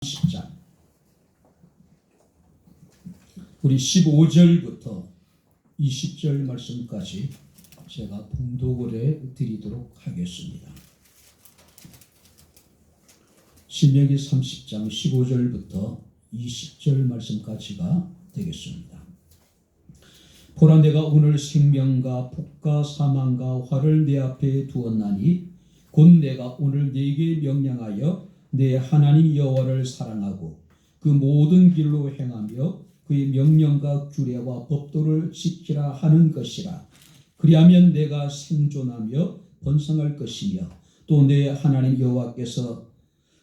10장 우리 15절부터 20절 말씀까지 제가 봉독을 해드리도록 하겠습니다. 신명기 30장 15절부터 20절 말씀까지가 되겠습니다. 보라, 내가 오늘 생명과 복과 사망과 화를 내 앞에 두었나니 곧 내가 오늘 네게 명령하여 내 하나님 여호와를 사랑하고 그 모든 길로 행하며 그의 명령과 규례와 법도를 지키라 하는 것이라. 그리하면 내가 생존하며 번성할 것이며 또 내 하나님 여호와께서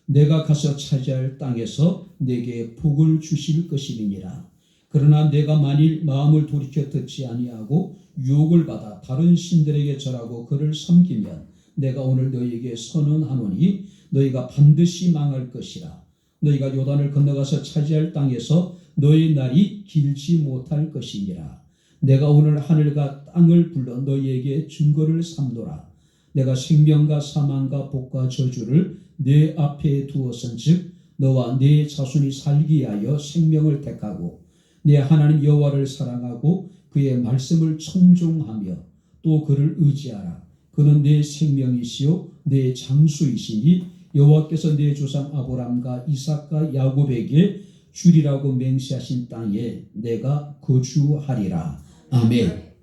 내가 가서 차지할 땅에서 내게 복을 주실 것이니라. 그러나 내가 만일 마음을 돌이켜 듣지 아니하고 유혹을 받아 다른 신들에게 절하고 그를 섬기면 내가 오늘 너희에게 선언하노니 너희가 반드시 망할 것이라. 너희가 요단을 건너가서 차지할 땅에서 너희 날이 길지 못할 것이니라. 내가 오늘 하늘과 땅을 불러 너희에게 증거를 삼노라. 내가 생명과 사망과 복과 저주를 내 앞에 두었은즉 너와 네 자손이 살기 위하여 생명을 택하고 내 하나님 여호와를 사랑하고 그의 말씀을 청종하며 또 그를 의지하라. 그는 내 생명이시요 내 장수이시니 여호와께서 내 조상 아브람과 이삭과 야곱에게 주리라고 맹세하신 땅에 내가 거주하리라. 아멘.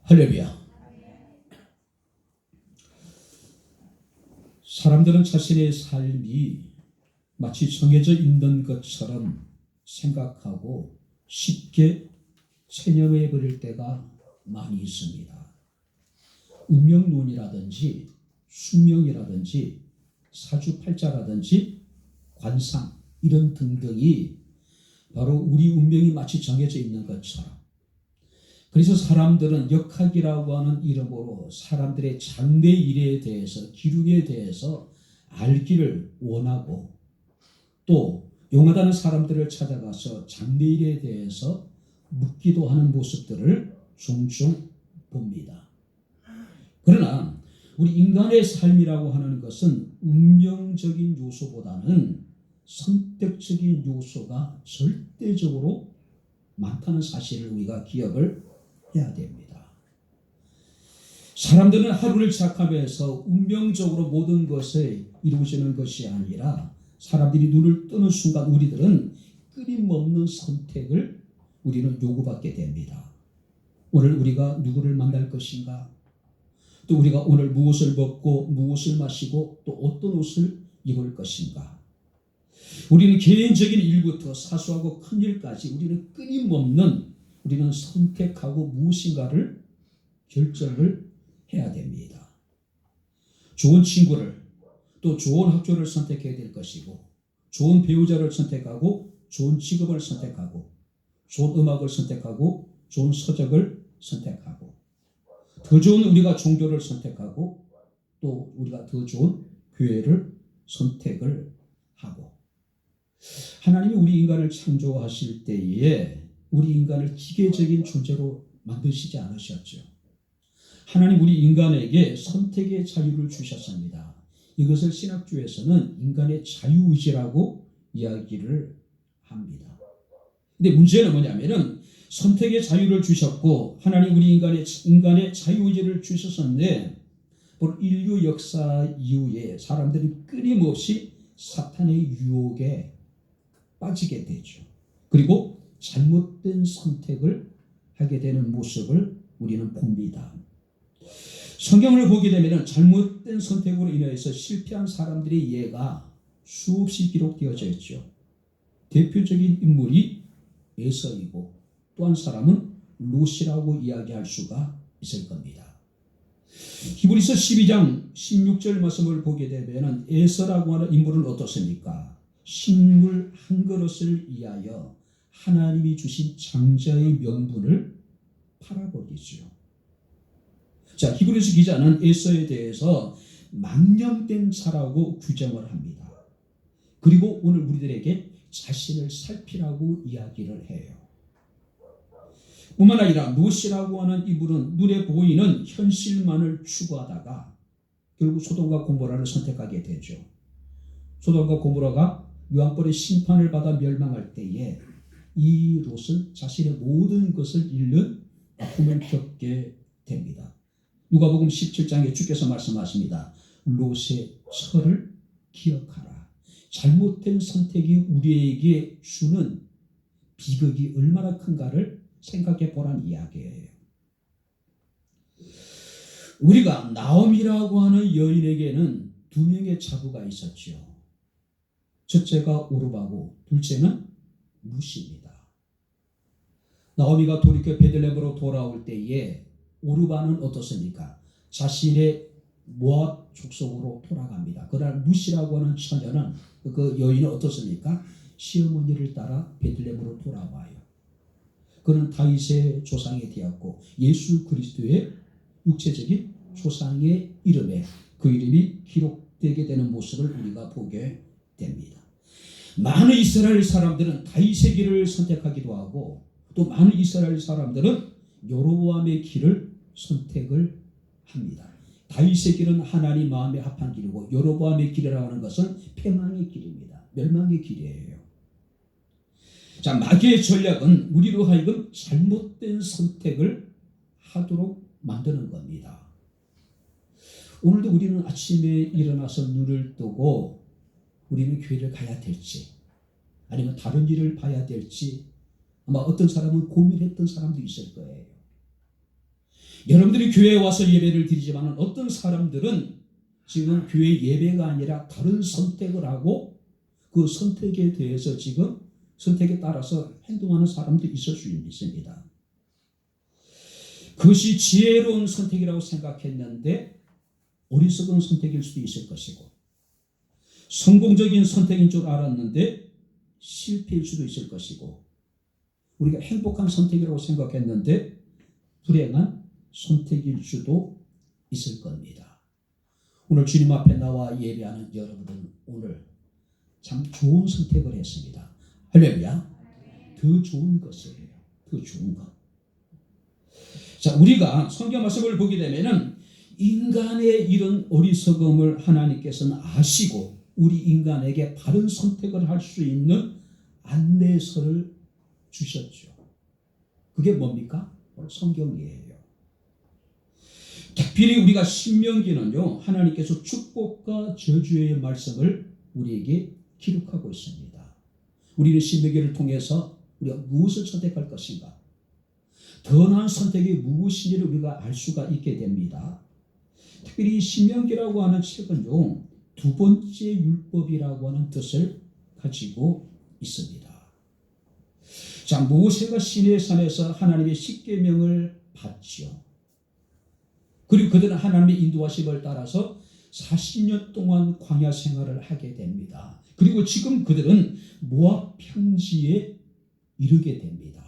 할렐루야. 사람들은 자신의 삶이 마치 정해져 있는 것처럼 생각하고 쉽게 체념해 버릴 때가 많이 있습니다. 운명론이라든지 숙명이라든지 사주팔자라든지 관상 이런 등등이 바로 우리 운명이 마치 정해져 있는 것처럼, 그래서 사람들은 역학이라고 하는 이름으로 사람들의 장래일에 대해서 기運에 대해서 알기를 원하고 또 용하다는 사람들을 찾아가서 장래일에 대해서 묻기도 하는 모습들을 종종 봅니다. 그러나 우리 인간의 삶이라고 하는 것은 운명적인 요소보다는 선택적인 요소가 절대적으로 많다는 사실을 우리가 기억을 해야 됩니다. 사람들은 하루를 시작하면서 운명적으로 모든 것이 이루어지는 것이 아니라 사람들이 눈을 뜨는 순간 우리들은 끊임없는 선택을 우리는 요구받게 됩니다. 오늘 우리가 누구를 만날 것인가? 또 우리가 오늘 무엇을 먹고 무엇을 마시고 또 어떤 옷을 입을 것인가? 우리는 개인적인 일부터 사소하고 큰 일까지 우리는 끊임없는 우리는 선택하고 무엇인가를 결정을 해야 됩니다. 좋은 친구를 또 좋은 학교를 선택해야 될 것이고 좋은 배우자를 선택하고 좋은 직업을 선택하고 좋은 음악을 선택하고 좋은 서적을 선택하고 더 좋은 우리가 종교를 선택하고 또 우리가 더 좋은 교회를 선택을 하고, 하나님이 우리 인간을 창조하실 때에 우리 인간을 기계적인 존재로 만드시지 않으셨죠. 하나님 우리 인간에게 선택의 자유를 주셨습니다. 이것을 신학주에서는 인간의 자유의지라고 이야기를 합니다. 근데 문제는 뭐냐면은 선택의 자유를 주셨고 하나님 우리 인간의 자유의지를 주셨었는데 인류 역사 이후에 사람들이 끊임없이 사탄의 유혹에 빠지게 되죠. 그리고 잘못된 선택을 하게 되는 모습을 우리는 봅니다. 성경을 보게 되면 잘못된 선택으로 인해서 실패한 사람들의 예가 수없이 기록되어져 있죠. 대표적인 인물이 에서이고 또 한 사람은 롯이라고 이야기할 수가 있을 겁니다. 히브리서 12장 16절 말씀을 보게 되면 에서라고 하는 인물은 어떻습니까? 식물 한 그릇을 위하여 하나님이 주신 장자의 명분을 팔아버리죠. 자, 히브리서 기자는 에서에 대해서 망령된 자라고 규정을 합니다. 그리고 오늘 우리들에게 자신을 살피라고 이야기를 해요. 뿐만 아니라 롯이라고 하는 인물은 눈에 보이는 현실만을 추구하다가 결국 소돔과 고모라를 선택하게 되죠. 소돔과 고모라가 유황불의 심판을 받아 멸망할 때에 이 롯은 자신의 모든 것을 잃는 아픔을 겪게 됩니다. 누가복음 17장에 주께서 말씀하십니다. 롯의 철을 기억하라. 잘못된 선택이 우리에게 주는 비극이 얼마나 큰가를 생각해 보라는 이야기예요. 우리가 나옴이라고 하는 여인에게는 두 명의 자부가 있었죠. 첫째가 오르바고 둘째는 루시입니다. 나오미가 돌이켜 베들레헴으로 돌아올 때에 오르바는 어떻습니까? 자신의 모압 족속으로 돌아갑니다. 그러나 루시라고 하는 처녀는 그 여인은 어떻습니까? 시어머니를 따라 베들레헴으로 돌아와요. 그는 다윗의 조상이 되었고 예수 그리스도의 육체적인 조상의 이름에 그 이름이 기록되게 되는 모습을 우리가 보게 됩니다. 많은 이스라엘 사람들은 다윗의 길을 선택하기도 하고 또 많은 이스라엘 사람들은 여로보암의 길을 선택을 합니다. 다윗의 길은 하나님 마음에 합한 길이고 여로보암의 길이라고 하는 것은 패망의 길입니다. 멸망의 길이에요. 자, 마귀의 전략은 우리로 하여금 잘못된 선택을 하도록 만드는 겁니다. 오늘도 우리는 아침에 일어나서 눈을 뜨고 우리는 교회를 가야 될지 아니면 다른 일을 봐야 될지 아마 어떤 사람은 고민했던 사람도 있을 거예요. 여러분들이 교회에 와서 예배를 드리지만 어떤 사람들은 지금 교회 예배가 아니라 다른 선택을 하고 그 선택에 대해서 지금 선택에 따라서 행동하는 사람도 있을 수 있습니다. 그것이 지혜로운 선택이라고 생각했는데 어리석은 선택일 수도 있을 것이고 성공적인 선택인 줄 알았는데 실패일 수도 있을 것이고 우리가 행복한 선택이라고 생각했는데 불행한 선택일 수도 있을 겁니다. 오늘 주님 앞에 나와 예배하는 여러분들은 오늘 참 좋은 선택을 했습니다. 할렐루야. 더 좋은 것이에요. 더 좋은 것. 자, 우리가 성경 말씀을 보게 되면은 인간의 이런 어리석음을 하나님께서는 아시고 우리 인간에게 바른 선택을 할 수 있는 안내서를 주셨죠. 그게 뭡니까? 바로 성경이에요. 특별히 우리가 신명기는요, 하나님께서 축복과 저주의 말씀을 우리에게 기록하고 있습니다. 우리는 신명기를 통해서 우리가 무엇을 선택할 것인가? 더 나은 선택이 무엇인지를 우리가 알 수가 있게 됩니다. 특별히 신명기라고 하는 책은요, 두 번째 율법이라고 하는 뜻을 가지고 있습니다. 자, 모세가 시내산에서 하나님의 십계명을 받죠. 그리고 그들은 하나님의 인도하심을 따라서 40년 동안 광야 생활을 하게 됩니다. 그리고 지금 그들은 모압 평지에 이르게 됩니다.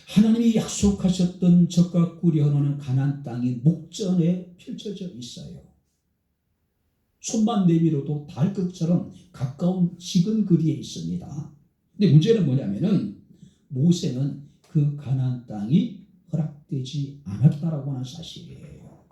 하나님이 약속하셨던 젖과 꿀이 흐르는 가나안 땅이 목전에 펼쳐져 있어요. 손만 내밀어도 닿을 것처럼 가까운 지근 거리에 있습니다. 근데 문제는 뭐냐면은 모세는 그 가나안 땅이 허락되지 않았다라고 하는 사실이에요.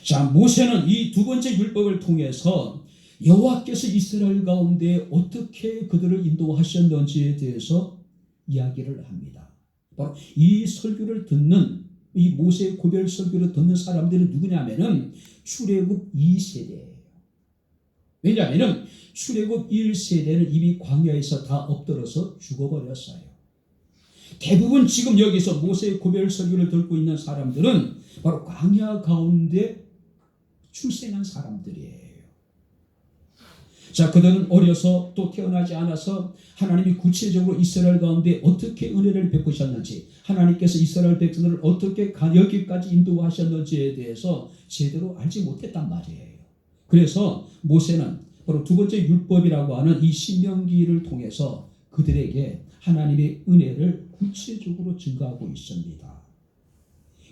자, 모세는 이 두 번째 율법을 통해서 여호와께서 이스라엘 가운데 어떻게 그들을 인도하셨는지에 대해서 이야기를 합니다. 바로 이 설교를 듣는 이 모세의 고별 설교를 듣는 사람들은 누구냐면은 출애굽 2세대예요. 왜냐하면 출애굽 1세대는 이미 광야에서 다 엎드려서 죽어버렸어요. 대부분 지금 여기서 모세의 고별 설교를 듣고 있는 사람들은 바로 광야 가운데 출생한 사람들이에요. 자, 그들은 어려서 또 태어나지 않아서 하나님이 구체적으로 이스라엘 가운데 어떻게 은혜를 베푸셨는지, 하나님께서 이스라엘 백성들을 어떻게 여기까지 인도하셨는지에 대해서 제대로 알지 못했단 말이에요. 그래서 모세는 바로 두 번째 율법이라고 하는 이 신명기를 통해서 그들에게 하나님의 은혜를 구체적으로 증거하고 있습니다.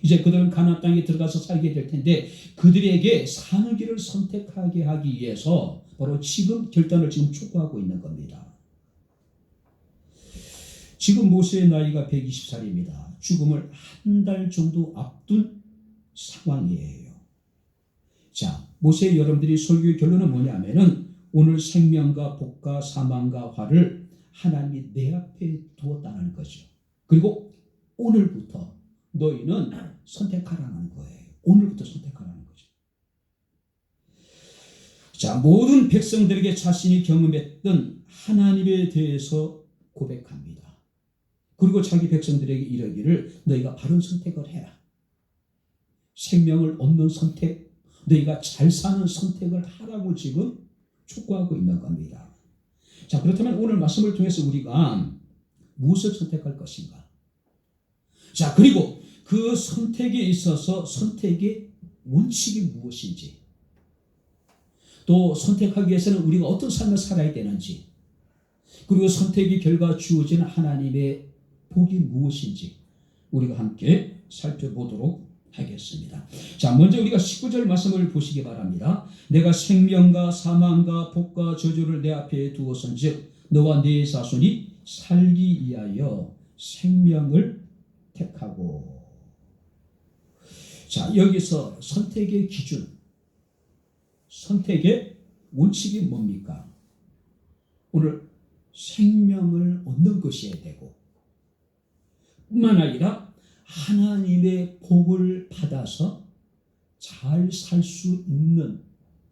이제 그들은 가나안 땅에 들어가서 살게 될 텐데 그들에게 사는 길을 선택하게 하기 위해서 바로 지금 결단을 지금 촉구하고 있는 겁니다. 지금 모세의 나이가 120살입니다. 죽음을 한 달 정도 앞둔 상황이에요. 자, 모세의 여러분들이 설교의 결론은 뭐냐면은 오늘 생명과 복과 사망과 화를 하나님이 내 앞에 두었다는 거죠. 그리고 오늘부터 너희는 선택하라는 거예요. 오늘부터 선택하라는 거죠. 자, 모든 백성들에게 자신이 경험했던 하나님에 대해서 고백합니다. 그리고 자기 백성들에게 이르기를 너희가 바른 선택을 해라. 생명을 얻는 선택, 너희가 잘 사는 선택을 하라고 지금 촉구하고 있는 겁니다. 자, 그렇다면 오늘 말씀을 통해서 우리가 무엇을 선택할 것인가? 자, 그리고 그 선택에 있어서 선택의 원칙이 무엇인지, 또 선택하기 위해서는 우리가 어떤 삶을 살아야 되는지, 그리고 선택의 결과 주어지는 하나님의 복이 무엇인지 우리가 함께 살펴보도록 하겠습니다. 자, 먼저 우리가 19절 말씀을 보시기 바랍니다. 내가 생명과 사망과 복과 저주를 내 앞에 두었은즉 너와 네 자손이 살기 위하여 생명을 택하고. 자, 여기서 선택의 기준, 선택의 원칙이 뭡니까? 오늘 생명을 얻는 것이어야 되고, 뿐만 아니라 하나님의 복을 받아서 잘 살 수 있는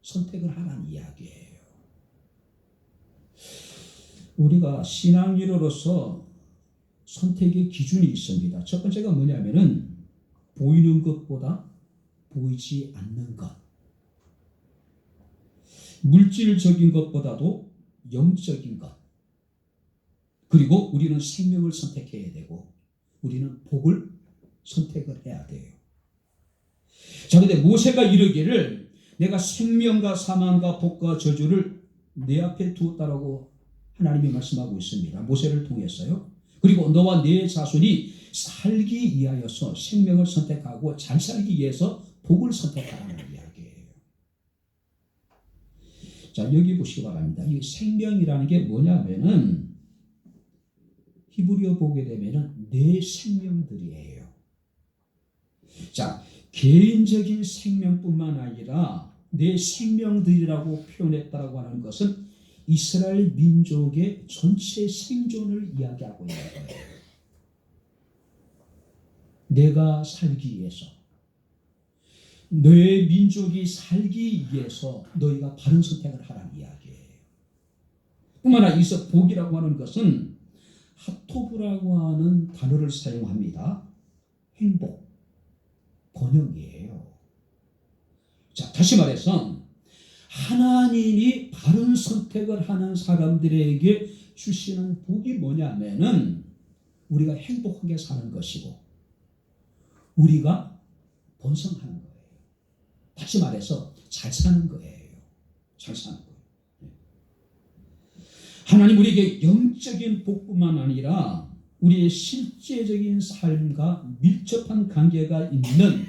선택을 하라는 이야기예요. 우리가 신앙인으로서 선택의 기준이 있습니다. 첫 번째가 뭐냐면은 보이는 것보다 보이지 않는 것. 물질적인 것보다도 영적인 것. 그리고 우리는 생명을 선택해야 되고 우리는 복을 선택을 해야 돼요. 자, 근데 모세가 이르기를 내가 생명과 사망과 복과 저주를 내 앞에 두었다라고 하나님이 말씀하고 있습니다. 모세를 통해서요. 그리고 너와 네 자손이 살기 위하여서 생명을 선택하고 잘 살기 위해서 복을 선택하라는 이야기예요. 자, 여기 보시기 바랍니다. 이 생명이라는 게 뭐냐면은 히브리어 보게 되면은 내 생명들이에요. 자, 개인적인 생명뿐만 아니라 내 생명들이라고 표현했다라고 하는 것은 이스라엘 민족의 전체 생존을 이야기하고 있는 거예요. 내가 살기 위해서, 너의 민족이 살기 위해서 너희가 바른 선택을 하라는 이야기예요. 뿐만 아니라 여기서 복이라고 하는 것은 하토브라고 하는 단어를 사용합니다. 행복, 번영이에요. 자, 다시 말해서 하나님이 바른 선택을 하는 사람들에게 주시는 복이 뭐냐면은 우리가 행복하게 사는 것이고 우리가 번성하는 거예요. 다시 말해서 잘 사는 거예요. 잘 사는 거예요. 하나님 우리에게 영적인 복뿐만 아니라 우리의 실제적인 삶과 밀접한 관계가 있는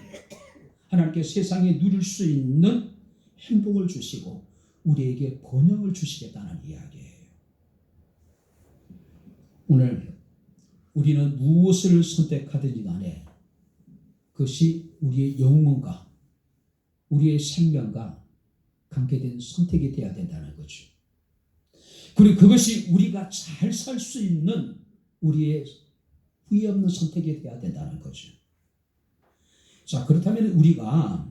하나님께 세상에 누릴 수 있는 행복을 주시고 우리에게 번영을 주시겠다는 이야기예요. 오늘 우리는 무엇을 선택하든지 간에 그것이 우리의 영혼과 우리의 생명과 관계된 선택이 되어야 된다는 거죠. 그리고 그것이 우리가 잘 살 수 있는 우리의 후회 없는 선택이 되어야 된다는 거죠. 자, 그렇다면 우리가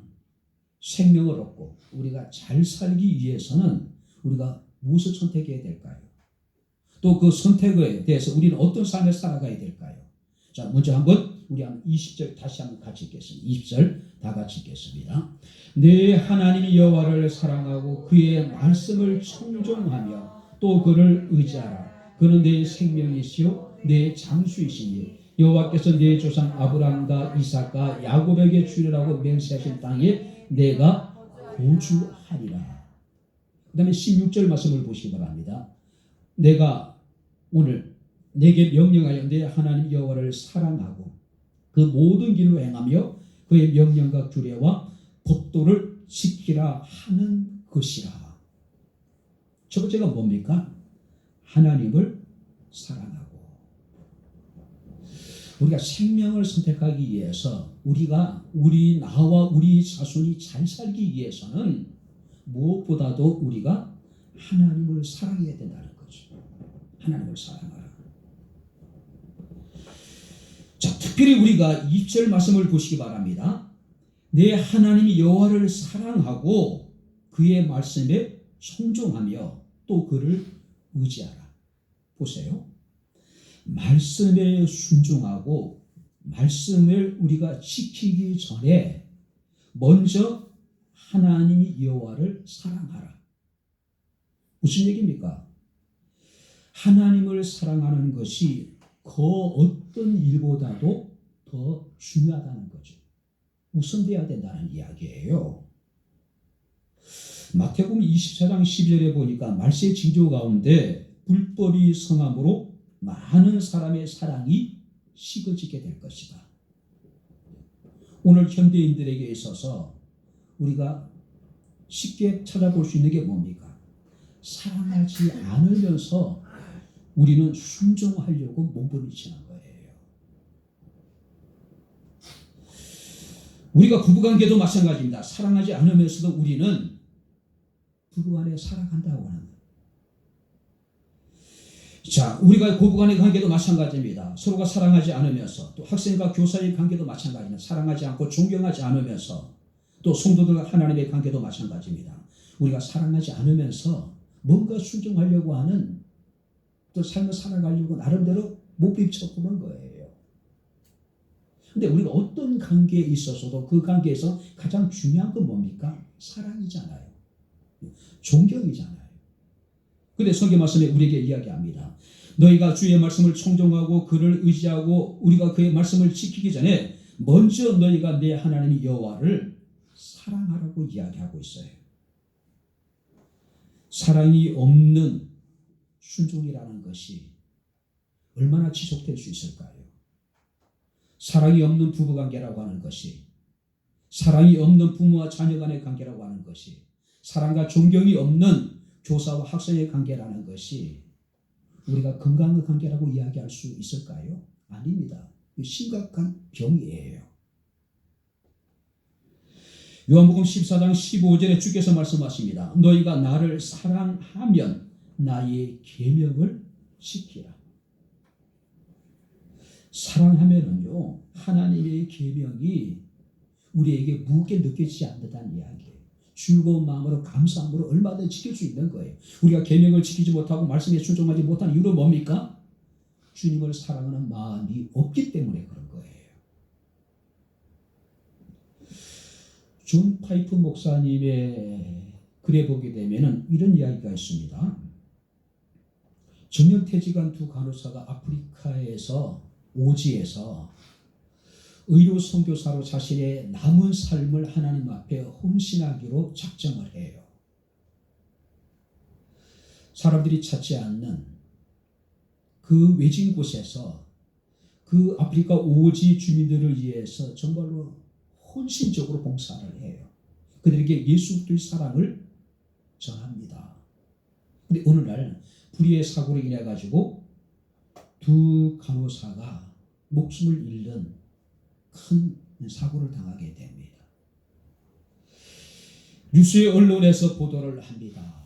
생명을 얻고 우리가 잘 살기 위해서는 우리가 무엇을 선택해야 될까요? 또 그 선택에 대해서 우리는 어떤 삶을 살아가야 될까요? 자, 먼저 한번 우리 한 20절 다시 한번 같이 읽겠습니다. 20절 다 같이 읽겠습니다. 내 하나님 여호와를 사랑하고 그의 말씀을 청종하며 또 그를 의지하라. 그는 내 생명이시요 내 장수이시니 여호와께서 내 조상 아브라함과 이삭과 야곱에게 주리라고 맹세하신 땅에 내가 거주하리라. 그 다음에 16절 말씀을 보시기 바랍니다. 내가 오늘 내게 명령하여 내 하나님 여호와를 사랑하고 그 모든 길로 행하며 그의 명령과 규례와 법도를 지키라 하는 것이라. 첫 번째가 뭡니까? 하나님을 사랑하고. 우리가 생명을 선택하기 위해서 나와 우리 자손이 잘 살기 위해서는 무엇보다도 우리가 하나님을 사랑해야 된다는 거죠. 하나님을 사랑하라. 자, 특별히 우리가 2절 말씀을 보시기 바랍니다. 내 하나님 여호와를 사랑하고 그의 말씀에 순종하며 또 그를 의지하라. 보세요. 말씀에 순종하고 말씀을 우리가 지키기 전에 먼저 하나님 여호와를 사랑하라. 무슨 얘기입니까? 하나님을 사랑하는 것이 그 어떤 일보다도 더 중요하다는 거죠. 우선돼야 된다는 이야기예요. 마태복음 24장 12절에 보니까 말세의 징조 가운데 불법이 성함으로 많은 사람의 사랑이 식어지게 될 것이다. 오늘 현대인들에게 있어서 우리가 쉽게 찾아볼 수 있는 게 뭡니까? 사랑하지 않으면서 우리는 순종하려고 몸부림치는 거예요. 우리가 부부관계도 마찬가지입니다. 사랑하지 않으면서도 우리는 부부간에 살아간다고 하는 거예요. 자, 우리가 고부간의 관계도 마찬가지입니다. 서로가 사랑하지 않으면서, 또 학생과 교사의 관계도 마찬가지입니다. 사랑하지 않고 존경하지 않으면서, 또 성도들과 하나님의 관계도 마찬가지입니다. 우리가 사랑하지 않으면서 뭔가 순종하려고 하는, 또 삶을 살아가려고 나름대로 몸부림쳐보는 거예요. 근데 우리가 어떤 관계에 있어서도 그 관계에서 가장 중요한 건 뭡니까? 사랑이잖아요. 존경이잖아요. 근데 성경 말씀에 우리에게 이야기합니다. 너희가 주의 말씀을 청종하고 그를 의지하고 우리가 그의 말씀을 지키기 전에 먼저 너희가 내 하나님 여호와를 사랑하라고 이야기하고 있어요. 사랑이 없는 순종이라는 것이 얼마나 지속될 수 있을까요? 사랑이 없는 부부관계라고 하는 것이, 사랑이 없는 부모와 자녀 간의 관계라고 하는 것이, 사랑과 존경이 없는 교사와 학생의 관계라는 것이 우리가 건강한 관계라고 이야기할 수 있을까요? 아닙니다. 심각한 병이에요. 요한복음 14장 15절에 주께서 말씀하십니다. 너희가 나를 사랑하면 나의 계명을 지키라. 사랑하면은요, 하나님의 계명이 우리에게 무게 느껴지지 않는다는 이야기예요. 즐거운 마음으로 감사함으로 얼마든지 지킬 수 있는 거예요. 우리가 계명을 지키지 못하고 말씀에 순종하지 못하는 이유는 뭡니까? 주님을 사랑하는 마음이 없기 때문에 그런 거예요. 존 파이프 목사님의 글에 보게 되면 이런 이야기가 있습니다. 정년퇴직한 두 간호사가 아프리카에서 오지에서 의료 선교사로 자신의 남은 삶을 하나님 앞에 헌신하기로 작정을 해요. 사람들이 찾지 않는 그 외진 곳에서 그 아프리카 오지 주민들을 위해서 정말로 헌신적으로 봉사를 해요. 그들에게 예수 그리스도의 사랑을 전합니다. 그런데 어느 날 불의의 사고로 인해 가지고 두 간호사가 목숨을 잃는 큰 사고를 당하게 됩니다. 뉴스의 언론에서 보도를 합니다.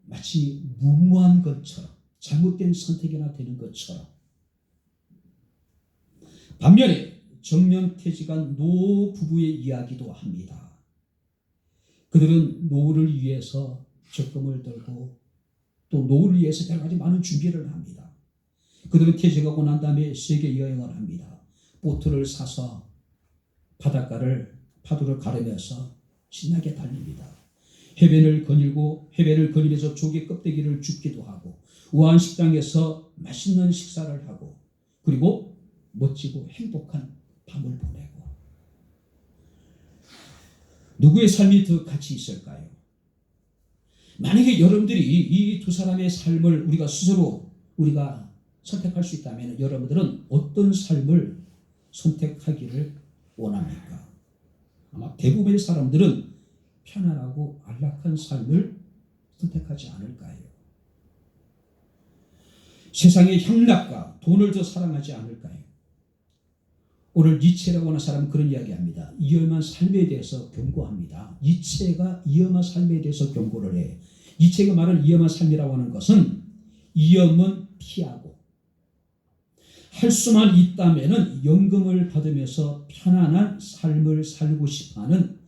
마치 무모한 것처럼, 잘못된 선택이나 되는 것처럼. 반면에 정년퇴직한 노 부부의 이야기도 합니다. 그들은 노후를 위해서 적금을 들고 또 노후를 위해서 여러 가지 많은 준비를 합니다. 그들은 퇴직하고 난 다음에 세계 여행을 합니다. 보트를 사서 파도를 가르면서 신나게 달립니다. 해변을 거닐면서 조개 껍데기를 줍기도 하고 우아한 식당에서 맛있는 식사를 하고 그리고 멋지고 행복한 밤을 보내고. 누구의 삶이 더 가치 있을까요? 만약에 여러분들이 이 두 사람의 삶을 우리가 스스로 선택할 수 있다면 여러분들은 어떤 삶을 선택하기를 원합니까? 아마 대부분의 사람들은 편안하고 안락한 삶을 선택하지 않을까요? 세상의 향락과 돈을 더 사랑하지 않을까요? 오늘 니체라고 하는 사람은 그런 이야기합니다. 위험한 삶에 대해서 경고합니다. 니체가 위험한 삶에 대해서 경고를 해요. 니체가 말하는 위험한 삶이라고 하는 것은 위험은 피하고 할 수만 있다면은 연금을 받으면서 편안한 삶을 살고 싶어하는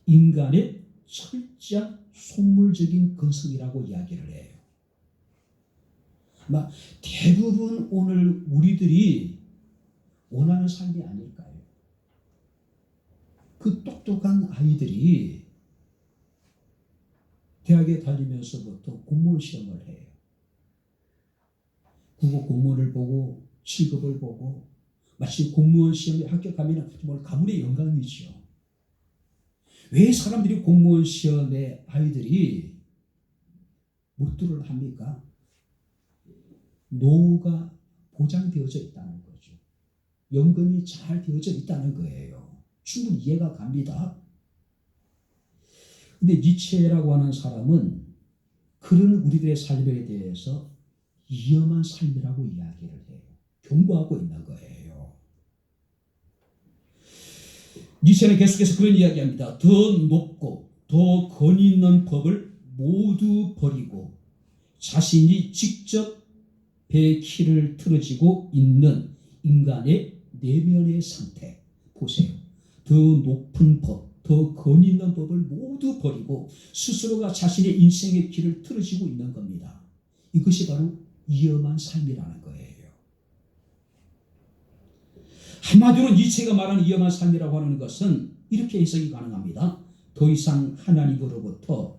인간의 철저한 속물적인 근성이라고 이야기를 해요. 아마 대부분 오늘 우리들이 원하는 삶이 아닐까요? 그 똑똑한 아이들이 대학에 다니면서부터 공무원 시험을 해요. 국어 공무원을 보고 실급을 보고 마치 공무원 시험에 합격하면 정말 가문의 영광이죠. 왜 사람들이 공무원 시험에 아이들이 몰두를 합니까? 노후가 보장되어져 있다는 거죠. 연금이 잘 되어져 있다는 거예요. 충분히 이해가 갑니다. 근데 니체라고 하는 사람은 그런 우리들의 삶에 대해서 위험한 삶이라고 이야기를 해요. 경고하고 있는 거예요. 니체는 계속해서 그런 이야기합니다. 더 높고 더 권위 있는 법을 모두 버리고 자신이 직접 배의 키를 틀어지고 있는 인간의 내면의 상태 보세요. 더 높은 법, 더 권위 있는 법을 모두 버리고 스스로가 자신의 인생의 길을 틀어지고 있는 겁니다. 이것이 바로 위험한 삶이라는 거예요. 한마디로 니체가 말하는 위험한 삶이라고 하는 것은 이렇게 해석이 가능합니다. 더 이상 하나님으로부터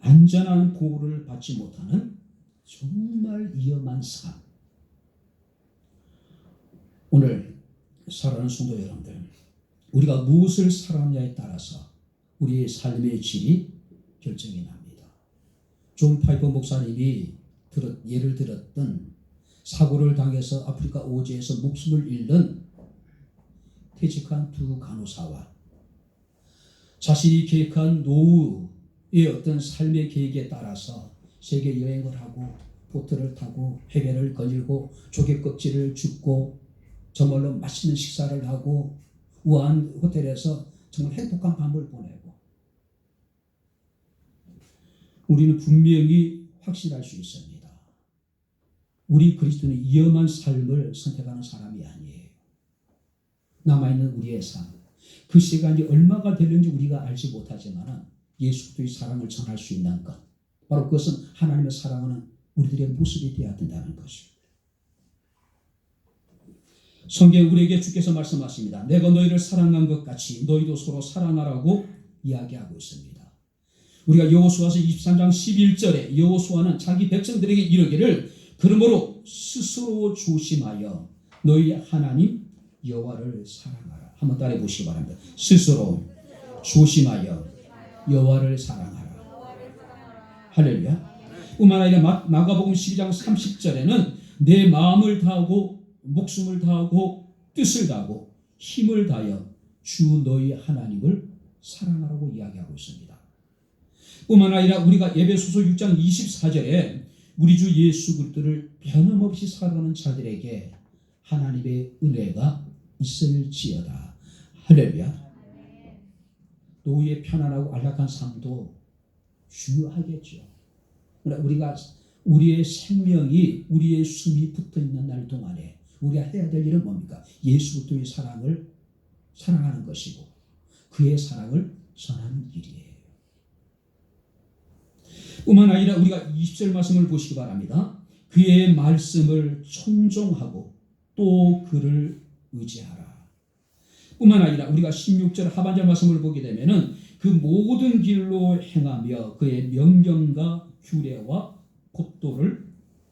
안전한 보호를 받지 못하는 정말 위험한 삶. 오늘 사랑하는 성도 여러분들, 우리가 무엇을 살았냐에 따라서 우리의 삶의 질이 결정이 납니다. 존 파이퍼 목사님이 예를 들었던 사고를 당해서 아프리카 오지에서 목숨을 잃는 퇴직한 두 간호사와 자신이 계획한 노후의 어떤 삶의 계획에 따라서 세계 여행을 하고 보트를 타고 해변을 거닐고 조개 껍질을 줍고 정말로 맛있는 식사를 하고 우아한 호텔에서 정말 행복한 밤을 보내고 우리는 분명히 확신할 수 있습니다. 우리 그리스도는 위험한 삶을 선택하는 사람이 아니에요. 남아있는 우리의 삶, 그 시간이 얼마가 되는지 우리가 알지 못하지만 예수 그리스도의 사랑을 전할 수 있는 것, 바로 그것은 하나님의 사랑하는 우리들의 모습이 되어야 된다는 것입니다. 성경 우리에게 주께서 말씀하십니다. 내가 너희를 사랑한 것 같이 너희도 서로 사랑하라고 이야기하고 있습니다. 우리가 여호수아서 23장 11절에 여호수아는 자기 백성들에게 이르기를 그러므로 스스로 조심하여 너희 하나님 여호와를 사랑하라. 한번 따라해 보시기 바랍니다. 스스로 조심하여 여호와를 사랑하라. 할렐루야. 뿐만 아니라 마가복음 12장 30절에는 내 마음을 다하고 목숨을 다하고 뜻을 다하고 힘을 다하여 주 너희 하나님을 사랑하라고 이야기하고 있습니다. 뿐만 아니라 우리가 에베소서 6장 24절에 우리 주 예수 그리스도를 변함없이 사랑하는 자들에게 하나님의 은혜가 있을지어다. 할렐루야. 노후의 편안하고 안락한 삶도 중요하겠죠. 그러나 우리가 우리의 생명이 우리의 숨이 붙어있는 날 동안에 우리가 해야 될 일은 뭡니까? 예수 그리스도의 사랑을 사랑하는 것이고 그의 사랑을 전하는 일이에요. 뿐만 아니라 우리가 20절 말씀을 보시기 바랍니다. 그의 말씀을 청종하고 또 그를 의지하라. 뿐만 아니라 우리가 16절 하반절 말씀을 보게 되면은 그 모든 길로 행하며 그의 명령과 규례와 법도를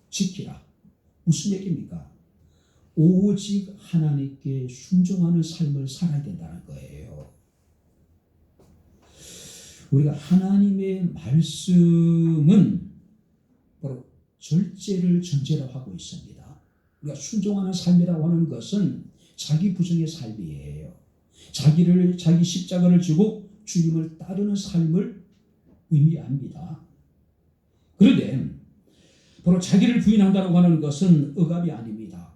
지키라. 무슨 얘기입니까? 오직 하나님께 순종하는 삶을 살아야 된다는 거예요. 우리가 하나님의 말씀은 바로 절제를 전제로 하고 있습니다. 우리가 순종하는 삶이라고 하는 것은 자기 부정의 삶이에요. 자기 십자가를 지고 주님을 따르는 삶을 의미합니다. 그런데 바로 자기를 부인한다고 하는 것은 억압이 아닙니다.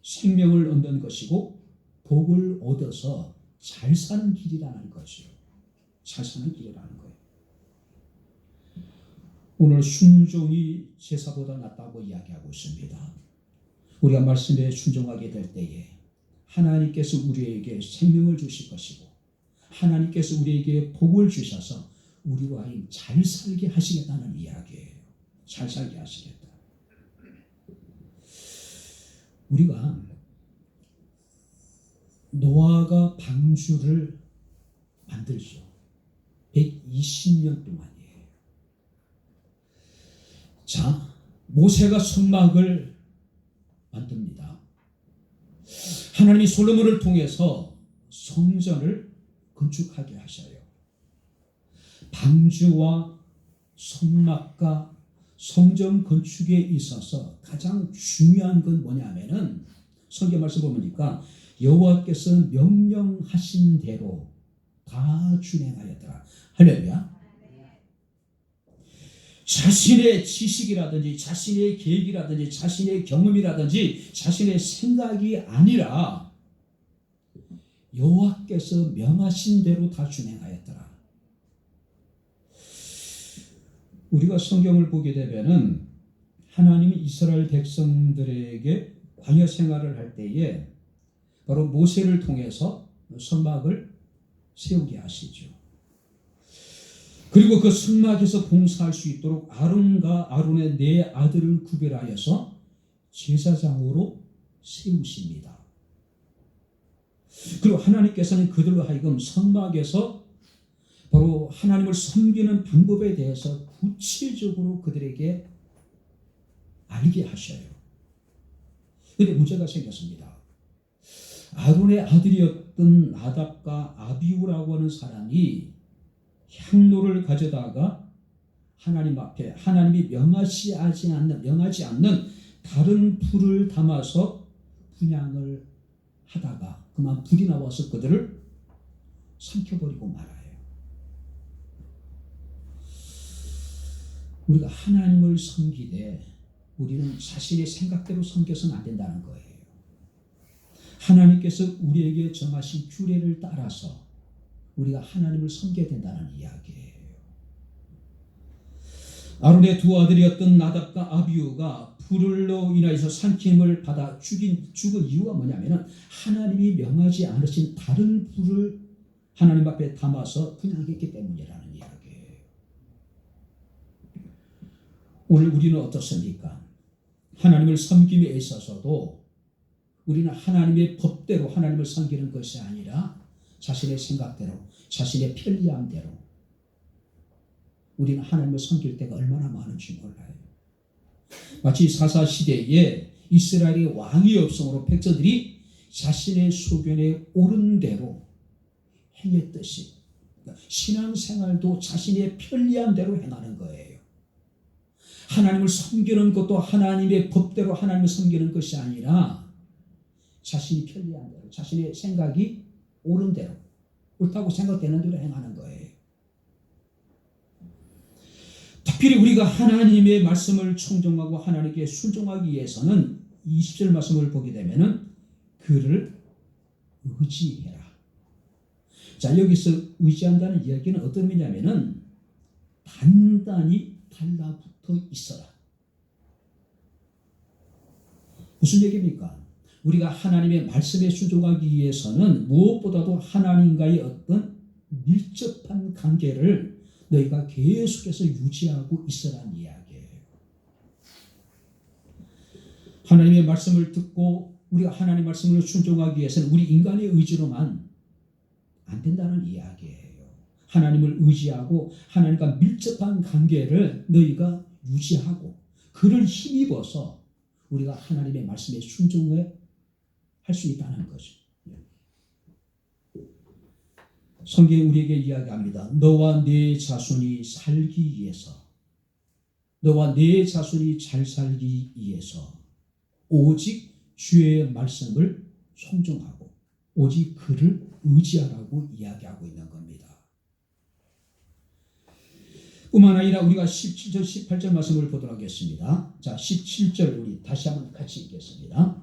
생명을 얻는 것이고 복을 얻어서 잘 사는 길이라는 거죠. 잘 사는 길이라는 거예요. 오늘 순종이 제사보다 낫다고 이야기하고 있습니다. 우리가 말씀에 순종하게 될 때에 하나님께서 우리에게 생명을 주실 것이고 하나님께서 우리에게 복을 주셔서 우리로 하여금 잘 살게 하시겠다는 이야기예요. 잘 살게 하시겠다. 우리가 노아가 방주를 만들죠. 120년 동안이에요. 자, 모세가 성막을 만듭니다. 하나님이 솔로몬을 통해서 성전을 건축하게 하셔요. 방주와 성막과 성전 건축에 있어서 가장 중요한 건 뭐냐면은 성경 말씀 보니까 여호와께서 명령하신 대로 다 준행하였더라. 할렐루야. 자신의 지식이라든지 자신의 계획이라든지 자신의 경험이라든지 자신의 생각이 아니라 여호와께서 명하신 대로 다 준행하였더라. 우리가 성경을 보게 되면은 하나님이 이스라엘 백성들에게 광야 생활을 할 때에 바로 모세를 통해서 성막을 세우게 하시죠. 그리고 그 성막에서 봉사할 수 있도록 아론과 아론의 네 아들을 구별하여서 제사장으로 세우십니다. 그리고 하나님께서는 그들로 하여금 성막에서 바로 하나님을 섬기는 방법에 대해서 구체적으로 그들에게 알게 하셔요. 그런데 문제가 생겼습니다. 아론의 아들이었던 나답과 아비후라고 하는 사람이 향로를 가져다가 하나님 앞에 하나님이 명하지 않는 다른 불을 담아서 분향을 하다가 그만 불이 나와서 그들을 삼켜버리고 말아요. 우리가 하나님을 섬기되 우리는 자신의 생각대로 섬겨서는 안 된다는 거예요. 하나님께서 우리에게 정하신 규례를 따라서 우리가 하나님을 섬겨야 된다는 이야기예요. 아론의 두 아들이었던 나답과 아비후가 불로 인하여서 삼킴을 받아 죽은 이유가 뭐냐면은 하나님이 명하지 않으신 다른 불을 하나님 앞에 담아서 분향했기 때문이라는 이야기예요. 오늘 우리는 어떻습니까? 하나님을 섬김에 있어서도 우리는 하나님의 법대로 하나님을 섬기는 것이 아니라 자신의 생각대로 자신의 편리함대로 우리는 하나님을 섬길 때가 얼마나 많은지 몰라요. 마치 사사시대에 이스라엘의 왕이 없으므로 백성들이 자신의 소견에 옳은 대로 행했듯이 신앙생활도 자신의 편리한 대로 행하는 거예요. 하나님을 섬기는 것도 하나님의 법대로 하나님을 섬기는 것이 아니라 자신이 편리한 대로 자신의 생각이 옳은 대로 옳다고 생각되는 대로 행하는 거예요. 특별히 우리가 하나님의 말씀을 청정하고 하나님께 순종하기 위해서는 20절 말씀을 보게 되면은 그를 의지해라. 자, 여기서 의지한다는 이야기는 어떤 의미냐면은 단단히 달라붙어 있어라. 무슨 얘기입니까? 우리가 하나님의 말씀에 순종하기 위해서는 무엇보다도 하나님과의 어떤 밀접한 관계를 너희가 계속해서 유지하고 있으라는 이야기예요. 하나님의 말씀을 듣고 우리가 하나님의 말씀을 순종하기 위해서는 우리 인간의 의지로만 안 된다는 이야기예요. 하나님을 의지하고 하나님과 밀접한 관계를 너희가 유지하고 그를 힘입어서 우리가 하나님의 말씀에 순종해 할 수 있다는 거죠. 성경이 우리에게 이야기합니다. 너와 네 자손이 살기 위해서, 너와 네 자손이 잘 살기 위해서 오직 주의 말씀을 순종하고 오직 그를 의지하라고 이야기하고 있는 겁니다. 뿐만 아니라 우리가 17절, 18절 말씀을 보도록 하겠습니다. 자, 17절 우리 다시 한번 같이 읽겠습니다.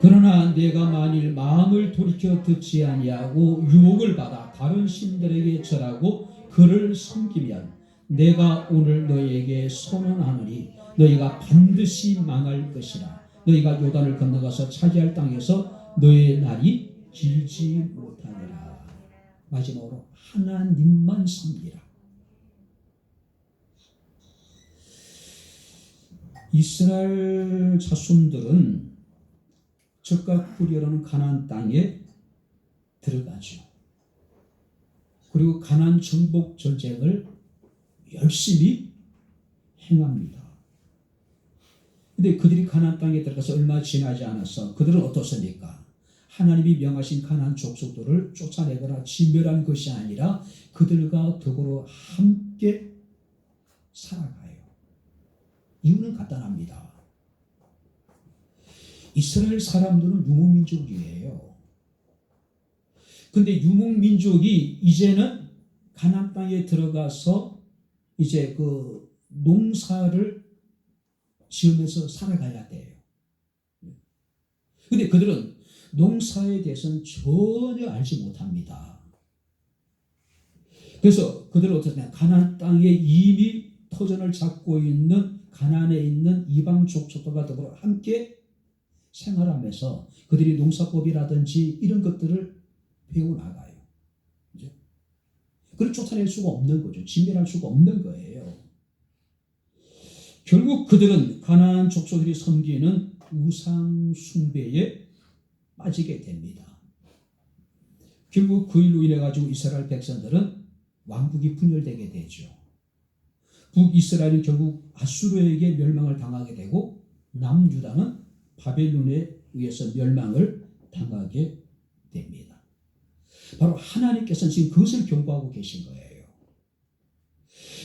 그러나 내가 만일 마음을 돌이켜 듣지 아니하고 유혹을 받아 다른 신들에게 절하고 그를 섬기면 내가 오늘 너희에게 선언하노니 너희가 반드시 망할 것이라. 너희가 요단을 건너가서 차지할 땅에서 너희의 날이 길지 못하리라. 마지막으로 하나님만 섬기라. 이스라엘 자손들은 적과 꿀이라는 가나안 땅에 들어가죠. 그리고 가나안 정복 전쟁을 열심히 행합니다. 근데 그들이 가나안 땅에 들어가서 얼마 지나지 않아서 그들은 어떻습니까? 하나님이 명하신 가나안 족속들을 쫓아내거나 진멸한 것이 아니라 그들과 더불어 함께 살아가요. 이유는 간단합니다. 이스라엘 사람들은 유목민족이에요. 근데 유목민족이 이제는 가나안 땅에 들어가서 이제 그 농사를 지으면서 살아가야 돼요. 근데 그들은 농사에 대해서는 전혀 알지 못합니다. 그래서 그들은 어떻게 가나안 땅에 이미 터전을 잡고 있는 가나안에 있는 이방 족속들과 더불어 함께 생활하면서 그들이 농사법이라든지 이런 것들을 배워나가요. 그걸 쫓아낼 수가 없는 거죠. 진멸할 수가 없는 거예요. 결국 그들은 가나안 족속들이 섬기는 우상 숭배에 빠지게 됩니다. 결국 그 일로 인해 가지고 이스라엘 백성들은 왕국이 분열되게 되죠. 북이스라엘은 결국 아수르에게 멸망을 당하게 되고 남유다는 바벨론에 의해서 멸망을 당하게 됩니다. 바로 하나님께서는 지금 그것을 경고하고 계신 거예요.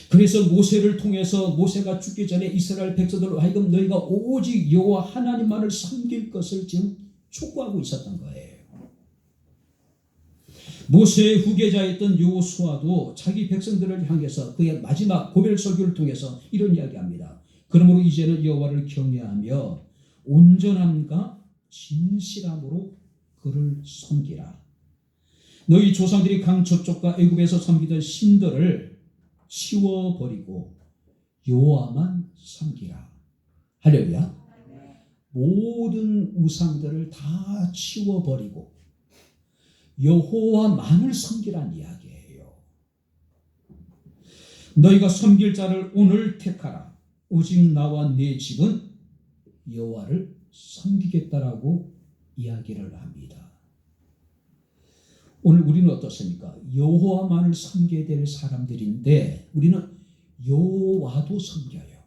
그래서 모세를 통해서 모세가 죽기 전에 이스라엘 백성들로 하여금 너희가 오직 여호와 하나님만을 섬길 것을 지금 촉구하고 있었던 거예요. 모세의 후계자였던 여호수아도 자기 백성들을 향해서 그의 마지막 고별 설교를 통해서 이런 이야기합니다. 그러므로 이제는 여호와를 경외하며 온전함과 진실함으로 그를 섬기라. 너희 조상들이 강 저쪽과 애굽에서 섬기던 신들을 치워버리고 여호와만 섬기라. 할렐루야. 모든 우상들을 다 치워버리고 여호와만을 섬기란 이야기예요. 너희가 섬길 자를 오늘 택하라. 오직 나와 내 집은 여호와를 섬기겠다라고 이야기를 합니다. 오늘 우리는 어떻습니까? 여호와만을 섬겨야 될 사람들인데 우리는 여호와도 섬겨요.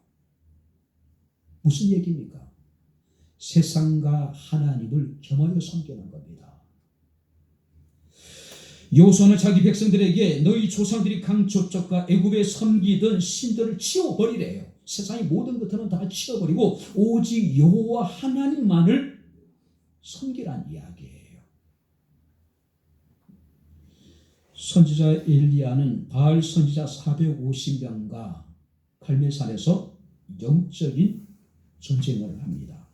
무슨 얘기입니까? 세상과 하나님을 겸하여 섬기는 겁니다. 여호수아는 자기 백성들에게 너희 조상들이 강 저쪽과 애굽에 섬기던 신들을 치워버리래요. 세상의 모든 것들은 다 치워버리고 오직 여호와 하나님만을 섬기란 이야기예요. 선지자 엘리야는 바알 선지자 450명과 갈멜산에서 영적인 전쟁을 합니다.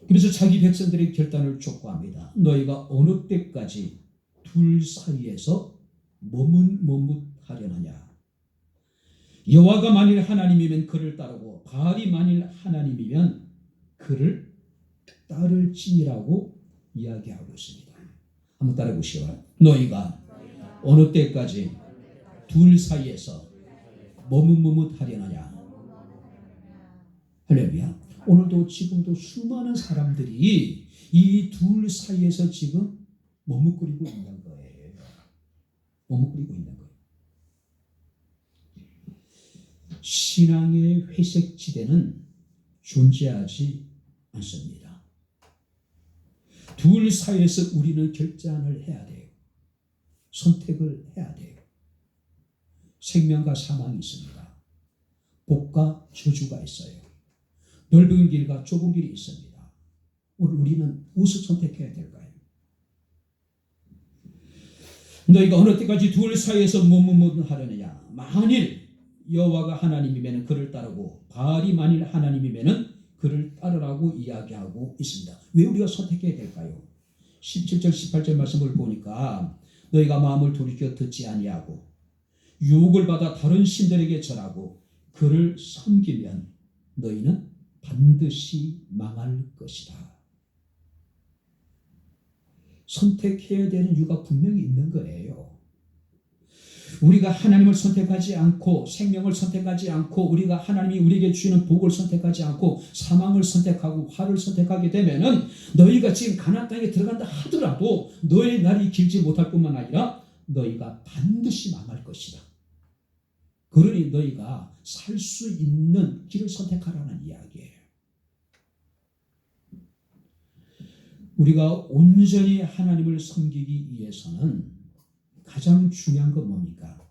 그래서 자기 백성들의 결단을 촉구합니다. 너희가 어느 때까지 둘 사이에서 머뭇머뭇하려느냐. 여호와가 만일 하나님이면 그를 따르고 바알이 만일 하나님이면 그를 따를지니라고 이야기하고 있습니다. 한번 따라보시오. 너희가 어느 때까지 둘 사이에서 머뭇머뭇하려느냐. 할렐루야. 오늘도 지금도 수많은 사람들이 이 둘 사이에서 지금 머뭇거리고 있는 거예요. 머뭇거리고 있는 거예요. 신앙의 회색 지대는 존재하지 않습니다. 둘 사이에서 우리는 결단을 해야 돼요. 선택을 해야 돼요. 생명과 사망이 있습니다. 복과 저주가 있어요. 넓은 길과 좁은 길이 있습니다. 오늘 우리는 무엇을 선택해야 될까요? 너희가 어느 때까지 둘 사이에서 머뭇머뭇하려느냐. 만일 여호와가 하나님이면 그를 따르고 바알이 만일 하나님이면 그를 따르라고 이야기하고 있습니다. 왜 우리가 선택해야 될까요? 17절 18절 말씀을 보니까 너희가 마음을 돌이켜 듣지 아니하고 유혹을 받아 다른 신들에게 절하고 그를 섬기면 너희는 반드시 망할 것이다. 선택해야 되는 이유가 분명히 있는 거예요. 우리가 하나님을 선택하지 않고 생명을 선택하지 않고 우리가 하나님이 우리에게 주시는 복을 선택하지 않고 사망을 선택하고 화를 선택하게 되면은 너희가 지금 가나안 땅에 들어간다 하더라도 너의 날이 길지 못할 뿐만 아니라 너희가 반드시 망할 것이다. 그러니 너희가 살 수 있는 길을 선택하라는 이야기예요. 우리가 온전히 하나님을 섬기기 위해서는 가장 중요한 건 뭡니까?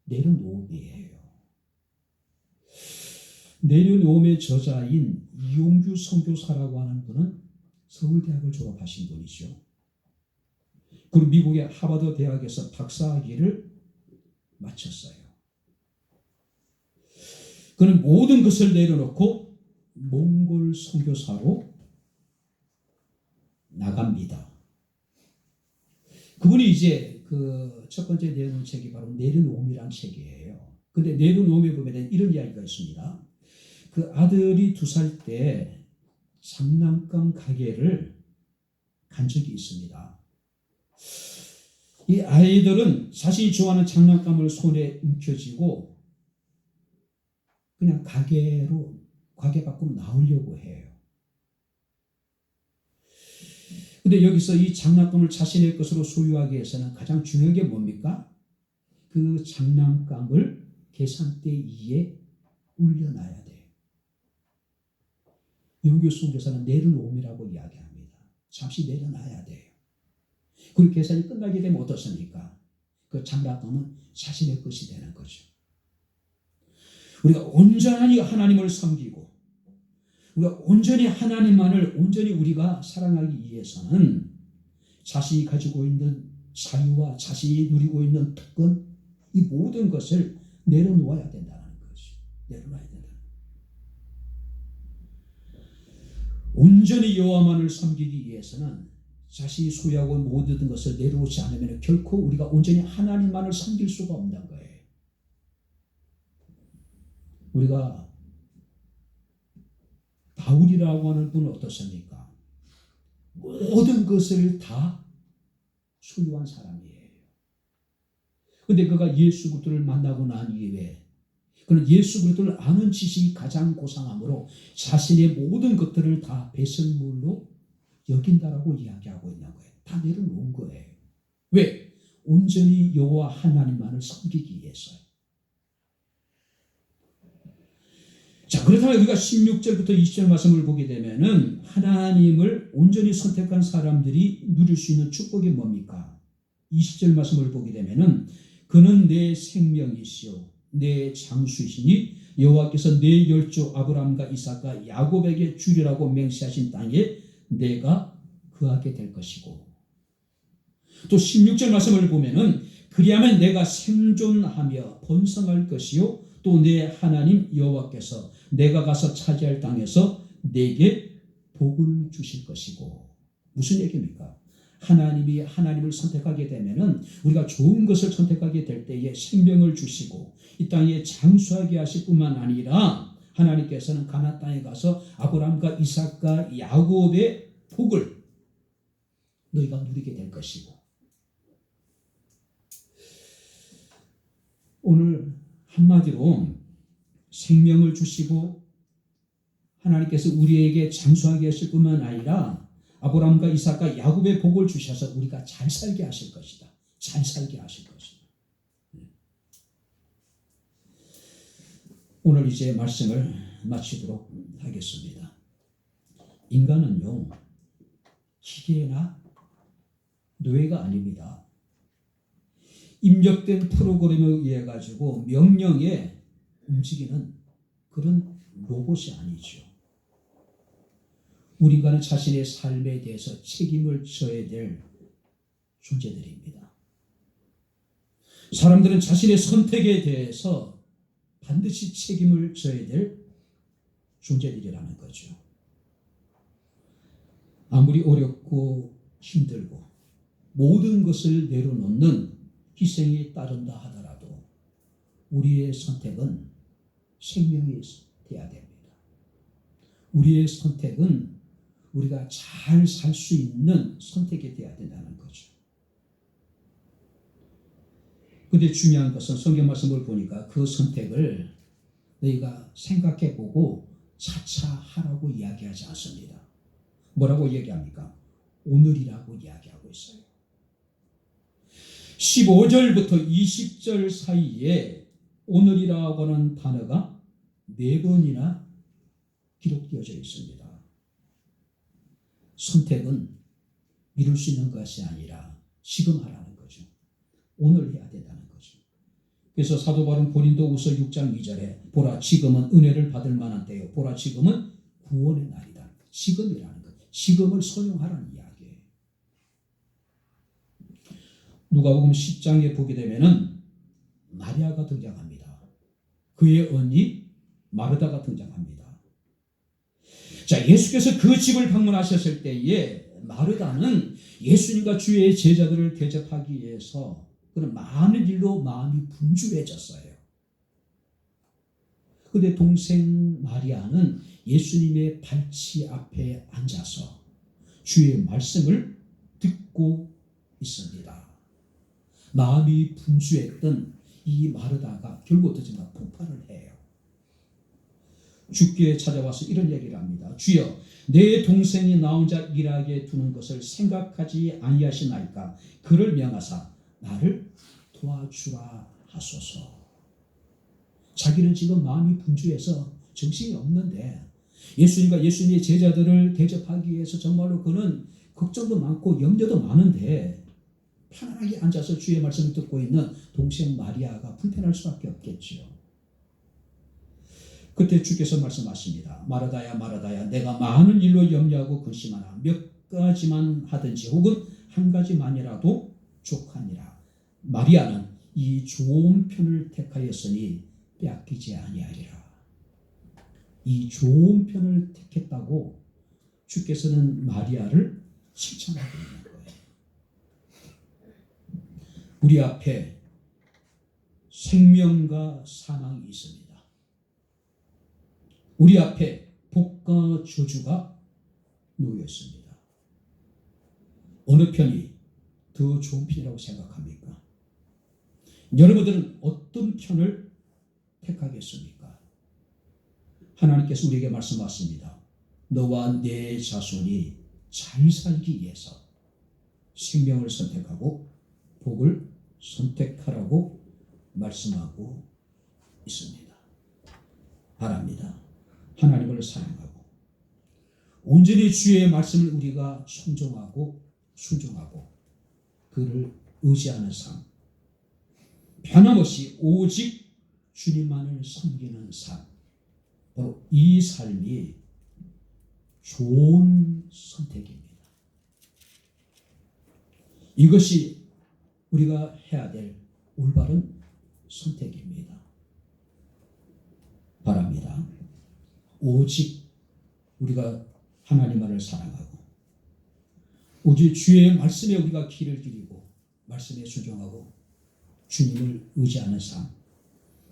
내려놓음이에요. 내려놓음의 저자인 이용규 선교사라고 하는 분은 서울대학을 졸업하신 분이죠. 그리고 미국의 하버드 대학에서 박사학위를 마쳤어요. 그는 모든 것을 내려놓고 몽골 선교사로 나갑니다. 그분이 이제 그 첫 번째 내려놓은 책이 바로 내려놓음이라는 책이에요. 근데 내려놓음에 보면 이런 이야기가 있습니다. 그 아들이 2살 때 장난감 가게를 간 적이 있습니다. 이 아이들은 자신이 좋아하는 장난감을 손에 움켜쥐고 그냥 가게 밖으로 나오려고 해요. 근데 여기서 이 장난감을 자신의 것으로 소유하기 위해서는 가장 중요한 게 뭡니까? 그 장난감을 계산대 위에 올려놔야 돼요. 이용규 선교사는 내려놓음이라고 이야기합니다. 잠시 내려놔야 돼요. 그리고 계산이 끝나게 되면 어떻습니까? 그 장난감은 자신의 것이 되는 거죠. 우리가 온전히 하나님을 섬기고 우리가 온전히 하나님만을 온전히 우리가 사랑하기 위해서는 자신이 가지고 있는 자유와 자신이 누리고 있는 특권 이 모든 것을 내려놓아야 된다는 거죠. 내려놔야 된다. 온전히 여호와만을 섬기기 위해서는 자신이 소유하고 모든 것을 내려놓지 않으면 결코 우리가 온전히 하나님만을 섬길 수가 없는 거예요. 우리가 다윗이라고 하는 분은 어떻습니까? 모든 것을 다 소유한 사람이에요. 그런데 그가 예수 그리스도를 만나고 난 이후에 그는 예수 그리스도를 아는 지식이 가장 고상함으로 자신의 모든 것들을 다 배설물로 여긴다라고 이야기하고 있는 거예요. 다 내려놓은 거예요. 왜? 온전히 여호와 하나님만을 섬기기 위해서요. 자, 그렇다면 우리가 16절부터 20절 말씀을 보게 되면은 하나님을 온전히 선택한 사람들이 누릴 수 있는 축복이 뭡니까? 20절 말씀을 보게 되면은 그는 내 생명이시오 내 장수이시니 여호와께서 내 열조 아브라함과 이삭과 야곱에게 주리라고 맹세하신 땅에 내가 거하게 될 것이고 또 16절 말씀을 보면은 그리하면 내가 생존하며 번성할 것이요 또 내 하나님 여호와께서 내가 가서 차지할 땅에서 내게 복을 주실 것이고 무슨 얘기입니까? 하나님이 하나님을 선택하게 되면은 우리가 좋은 것을 선택하게 될 때에 생명을 주시고 이 땅에 장수하게 하실 뿐만 아니라 하나님께서는 가나안 땅에 가서 아브라함과 이삭과 야곱의 복을 너희가 누리게 될 것이고 오늘 한마디로 생명을 주시고 하나님께서 우리에게 장수하게 하실 뿐만 아니라 아브라함과 이삭과 야곱의 복을 주셔서 우리가 잘 살게 하실 것이다. 잘 살게 하실 것이다. 오늘 이제 말씀을 마치도록 하겠습니다. 인간은요 기계나 노예가 아닙니다. 입력된 프로그램에 의해 가지고 명령에 움직이는 그런 로봇이 아니죠. 우리 인간은 자신의 삶에 대해서 책임을 져야 될 존재들입니다. 사람들은 자신의 선택에 대해서 반드시 책임을 져야 될 존재들이라는 거죠. 아무리 어렵고 힘들고 모든 것을 내려놓는 희생이 따른다 하더라도 우리의 선택은 생명이 되어야 됩니다. 우리의 선택은 우리가 잘 살 수 있는 선택이 되어야 된다는 거죠. 그런데 중요한 것은 성경 말씀을 보니까 그 선택을 너희가 생각해보고 차차 하라고 이야기하지 않습니다. 뭐라고 얘기합니까? 오늘이라고 이야기하고 있어요. 15절부터 20절 사이에 오늘이라고 하는 단어가 4번이나 기록되어져 있습니다. 선택은 미룰 수 있는 것이 아니라 지금 하라는 거죠. 오늘 해야 된다는 거죠. 그래서 사도 바울은 고린도후서 6장 2절에 보라 지금은 은혜를 받을 만한 때요. 보라 지금은 구원의 날이다. 지금이라는 것. 지금을 선용하라는 이야기예요. 누가복음 10장에 보게 되면은 마리아가 등장합니다. 그의 언니 마르다가 등장합니다. 자, 예수께서 그 집을 방문하셨을 때에 마르다는 예수님과 주의 제자들을 대접하기 위해서 그런 많은 일로 마음이 분주해졌어요. 그런데 동생 마리아는 예수님의 발치 앞에 앉아서 주의 말씀을 듣고 있습니다. 마음이 분주했던 이 마르다가 결국 어떻습니까? 폭발을 해요. 주께 찾아와서 이런 얘기를 합니다. 주여, 내 동생이 나 혼자 일하게 두는 것을 생각하지 아니하시나이까? 그를 명하사 나를 도와주라 하소서. 자기는 지금 마음이 분주해서 정신이 없는데 예수님과 예수님의 제자들을 대접하기 위해서 정말로 그는 걱정도 많고 염려도 많은데 편안하게 앉아서 주의 말씀을 듣고 있는 동생 마리아가 불편할 수밖에 없겠죠. 그때 주께서 말씀하십니다. 마르다야 마르다야 내가 많은 일로 염려하고 근심하나 몇 가지만 하든지 혹은 한 가지만이라도 족하니라. 마리아는 이 좋은 편을 택하였으니 빼앗기지 아니하리라. 이 좋은 편을 택했다고 주께서는 마리아를 칭찬하고 있는 거예요. 우리 앞에 생명과 사망이 있습니다. 우리 앞에 복과 저주가 놓여 있습니다. 어느 편이 더 좋은 편이라고 생각합니까? 여러분들은 어떤 편을 택하겠습니까? 하나님께서 우리에게 말씀하십니다. 너와 내 자손이 잘 살기 위해서 생명을 선택하고 복을 선택하라고 말씀하고 있습니다. 바랍니다. 하나님을 사랑하고 온전히 주의 말씀을 우리가 순종하고 순종하고 그를 의지하는 삶, 변함없이 오직 주님만을 섬기는 삶, 바로 이 삶이 좋은 선택입니다. 이것이 우리가 해야 될 올바른 선택입니다. 바랍니다. 오직 우리가 하나님만을 사랑하고 오직 주의 말씀에 우리가 귀를 기울이고 말씀에 순종하고 주님을 의지하는 삶,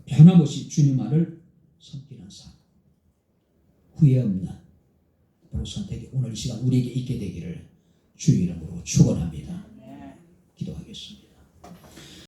변함없이 주님만을 섬기는 삶, 후회 없는 바로 선택이 오늘 이 시간 우리에게 있게 되기를 주의 이름으로 축원합니다. 기도하겠습니다.